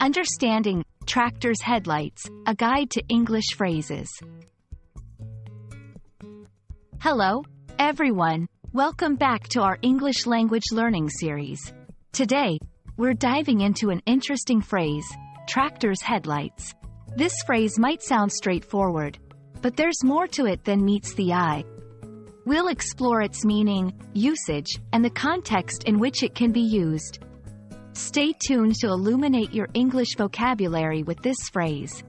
Understanding tractor's headlights, a guide to English phrases. Hello, everyone. Welcome back to our English language learning series. Today, we're diving into an interesting phrase, tractor's headlights. This phrase might sound straightforward, but there's more to it than meets the eye. We'll explore its meaning, usage, and the context in which it can be used. Stay tuned to illuminate your English vocabulary with this phrase.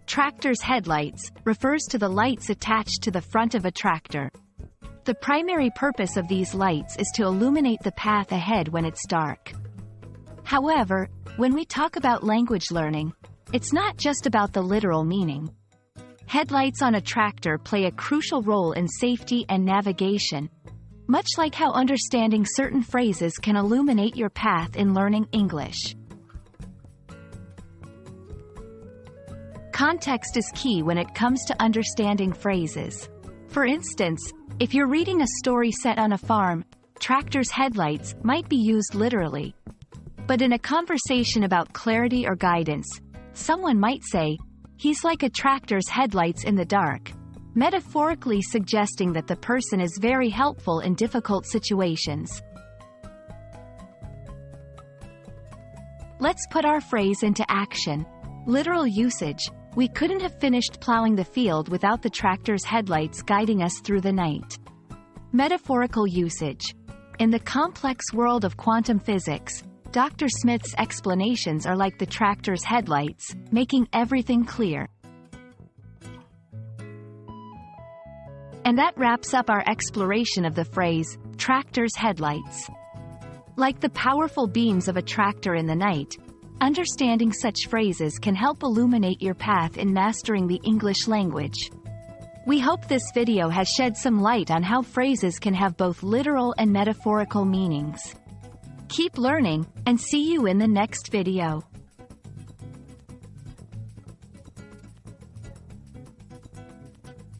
Tractor's headlights refers to the lights attached to the front of a tractor. The primary purpose of these lights is to illuminate the path ahead when it's dark. However, when we talk about language learning, it's not just about the literal meaning. Headlights on a tractor play a crucial role in safety and navigation, much like how understanding certain phrases can illuminate your path in learning English. Context is key when it comes to understanding phrases. For instance, if you're reading a story set on a farm, tractor's headlights might be used literally. But in a conversation about clarity or guidance, someone might say, "He's like a tractor's headlights in the dark," metaphorically suggesting that the person is very helpful in difficult situations. Let's put our phrase into action. Literal usage: we couldn't have finished plowing the field without the tractor's headlights guiding us through the night. Metaphorical usage: in the complex world of quantum physics, Dr. Smith's explanations are like the tractor's headlights, making everything clear. And that wraps up our exploration of the phrase, tractor's headlights. Like the powerful beams of a tractor in the night, understanding such phrases can help illuminate your path in mastering the English language. We hope this video has shed some light on how phrases can have both literal and metaphorical meanings. Keep learning, and see you in the next video.